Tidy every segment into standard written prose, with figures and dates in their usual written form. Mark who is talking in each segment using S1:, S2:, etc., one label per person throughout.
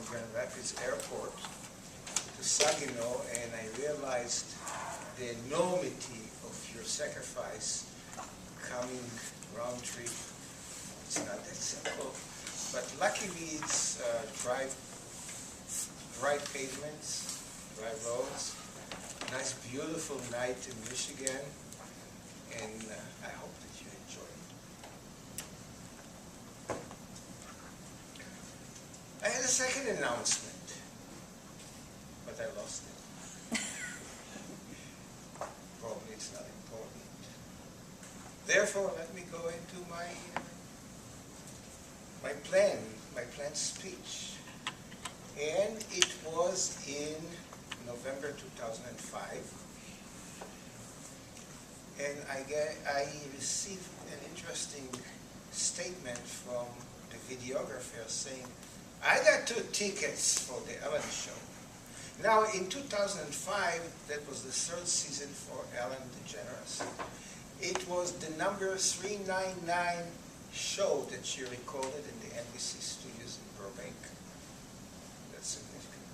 S1: Grand Rapids Airport to Saginaw, and I realized the enormity of your sacrifice coming round trip. It's not that simple, but luckily it's dry pavements, dry roads, nice beautiful night in Michigan, and I hope that you enjoy it. I had a second announcement, but I lost it. Probably it's not important. Therefore, let me go into my planned speech. And it was in November 2005. And I received an interesting statement from the videographer saying, I got 2 tickets for the Ellen show. Now, in 2005, that was the 3rd season for Ellen DeGeneres. It was the number 399 show that she recorded in the NBC studios in Burbank. That's significant.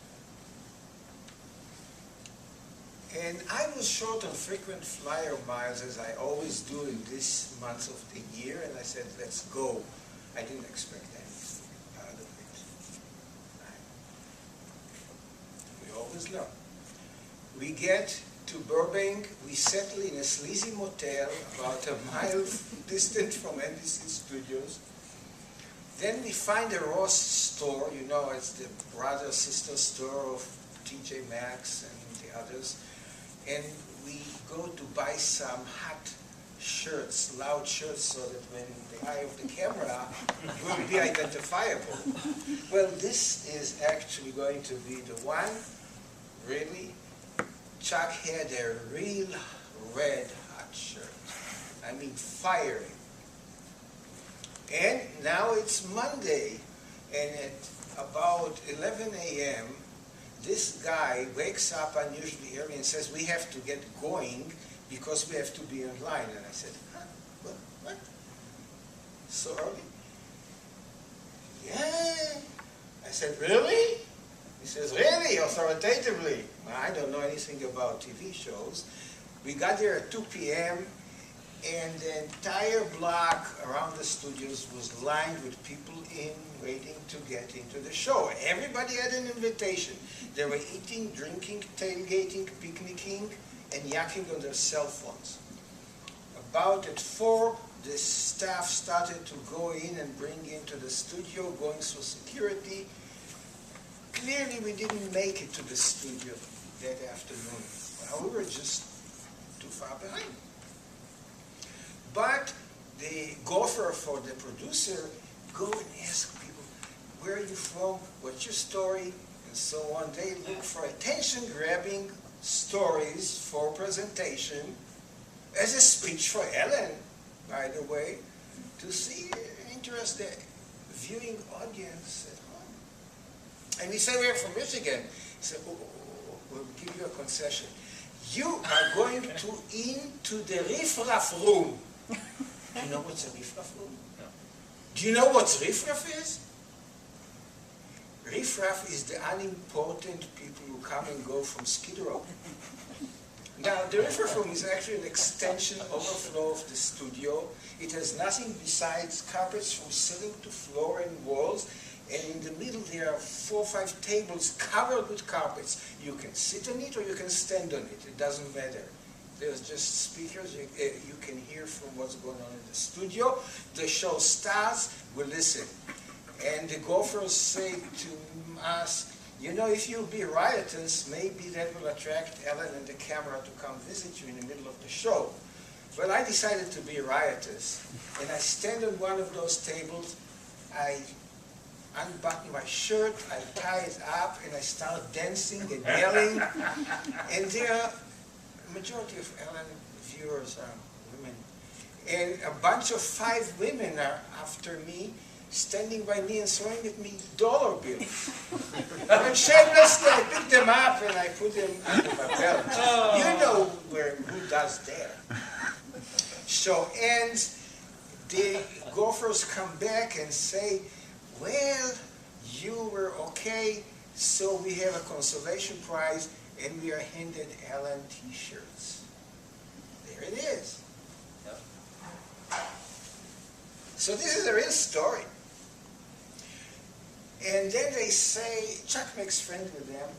S1: And I was short on frequent flyer miles, as I always do in this month of the year, and I said, let's go. I didn't expect anything out of it. We always learn. We get to Burbank, we settle in a sleazy motel about a mile distant from NBC studios. Then we find a Ross store, you know, it's the brother-sister store of TJ Maxx and the others. And we go to buy some hot shirts, loud shirts, so that when the eye of the camera will be identifiable. Well, this is actually going to be the one, really. Chuck had a real red hot shirt. I mean, fiery. And now it's Monday, and at about 11 a.m., this guy wakes up unusually early and says, we have to get going because we have to be in line. And I said, huh? What? So early? Yeah. I said, really? He says, really? Authoritatively? Well, I don't know anything about TV shows. We got there at 2 p.m., and the entire block around the studios was lined with people waiting to get into the show. Everybody had an invitation. They were eating, drinking, tailgating, picnicking, and yakking on their cell phones. About at 4, the staff started to go in and bring into the studio, going through security. Clearly, we didn't make it to the studio that afternoon. Well, we were just too far behind. But the gopher for the producer go and ask people, where are you from? What's your story? And so on. They look for attention-grabbing stories for presentation as a speech for Ellen, by the way, to see interest the viewing audience at home. And we say we're from Michigan. He said, we'll give you a concession. You are going into the riffraff room. Do you know what's a riffraff room? No. Do you know what riffraff is? Riffraff is the unimportant people who come and go from Skid Row. Now, the riffraff room is actually an extension, overflow of the studio. It has nothing besides carpets from ceiling to floor and walls, and in the middle there are 4 or 5 tables covered with carpets. You can sit on it or you can stand on it. It doesn't matter. There's just speakers. You can hear from what's going on in the studio. The show starts. We listen. And the gophers say to us, you know, if you'll be riotous, maybe that will attract Ellen and the camera to come visit you in the middle of the show. Well, I decided to be riotous. And I stand on one of those tables. I unbutton my shirt. I tie it up. And I start dancing and yelling. And there are majority of Ellen viewers are women. And a bunch of 5 women are after me, standing by me and throwing at me dollar bills. And shamelessly, I pick them up and I put them under my belt. Oh. You know who does that. So, and the gophers come back and say, well, you were okay, so we have a consolation prize, and we are handed Ellen t-shirts. There it is.
S2: Yep.
S1: So this is a real story. And then they say, Chuck makes friends with them,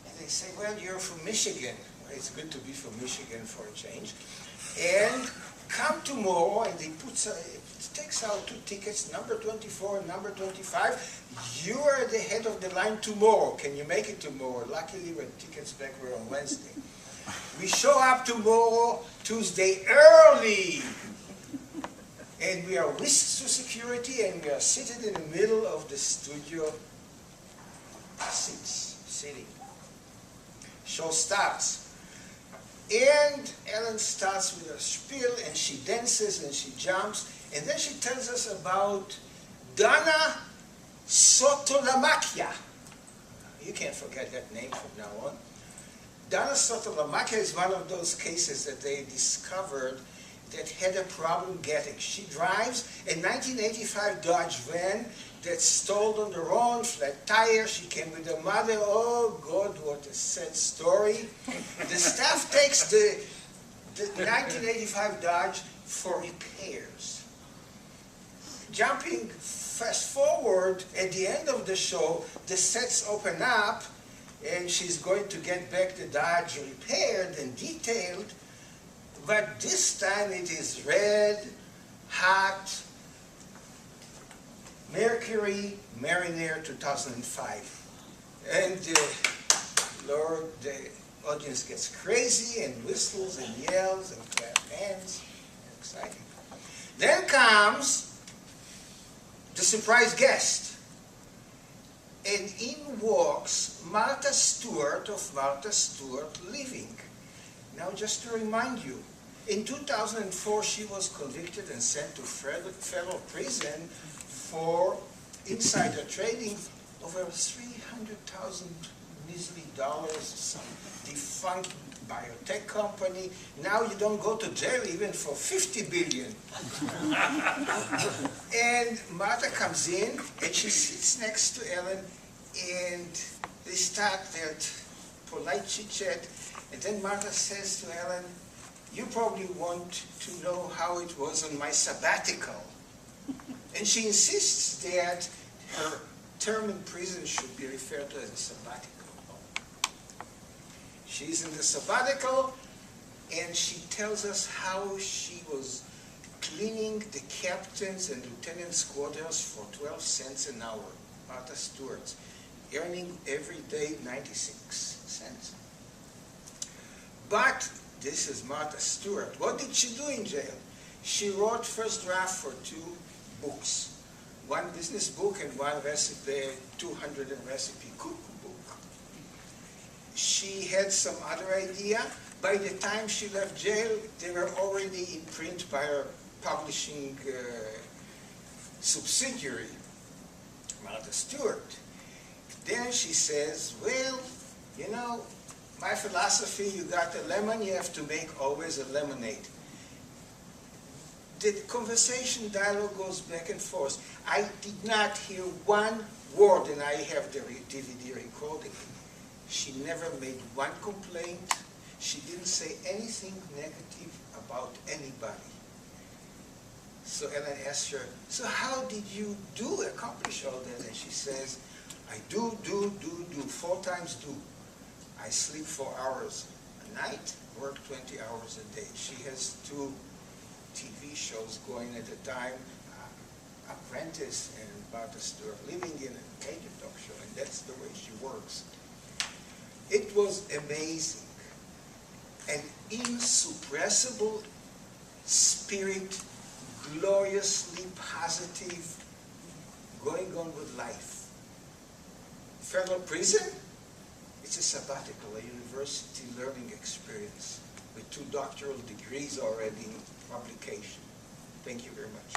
S1: and they say, well, you're from Michigan. Well, it's good to be from Michigan for a change. And come tomorrow, and they takes out 2 tickets, number 24 and number 25. You are the head of the line tomorrow. Can you make it tomorrow? Luckily, when tickets back were on Wednesday. We show up tomorrow, Tuesday, early. And we are whisked to security, and we are seated in the middle of the studio sitting. Show starts. And Ellen starts with a spiel, and she dances, and she jumps, and then she tells us about Donna Sotolamakia. You can't forget that name from now on. Donna Sotolamakia is one of those cases that they discovered that had a problem getting. She drives a 1985 Dodge van that stalled on the wrong flat tire. She came with her mother. Oh God, what a sad story. The staff takes the 1985 Dodge for repairs. Jumping fast forward, at the end of the show, the sets open up, and she's going to get back the Dodge repaired and detailed. But this time it is red, hot, Mercury Mariner 2005. And Lord, the audience gets crazy and whistles and yells and claps hands. Exciting. Then comes the surprise guest. And in walks Martha Stewart of Martha Stewart Living. Now, just to remind you, in 2004, she was convicted and sent to federal prison for insider trading over $300,000 measly dollars, some defunct biotech company. Now you don't go to jail even for $50 billion. And Martha comes in, and she sits next to Ellen, and they start their polite chit-chat. And then Martha says to Ellen, you probably want to know how it was on my sabbatical. And she insists that her term in prison should be referred to as a sabbatical. She's in the sabbatical, and she tells us how she was cleaning the captains' and lieutenants' quarters for 12 cents an hour, Martha Stewart, earning every day 96 cents. But this is Martha Stewart. What did she do in jail? She wrote first draft for 2 books. One business book and one recipe, 200 recipe cookbook. She had some other idea. By the time she left jail, they were already in print by her publishing subsidiary, Martha Stewart. Then she says, well, you know, my philosophy, you got a lemon, you have to make always a lemonade. The conversation dialogue goes back and forth. I did not hear one word, and I have the DVD recording. She never made one complaint. She didn't say anything negative about anybody. So Ellen asked her, so how did you accomplish all that? And she says, I do, 4 times do. I sleep 4 hours a night, work 20 hours a day. She has 2 TV shows going at a time, Apprentice and Martha Stewart Living in a Canadian talk show, and that's the way she works. It was amazing. An insuppressible spirit, gloriously positive, going on with life. Federal prison? It's a sabbatical, a university learning experience with 2 doctoral degrees already in publication. Thank you very much.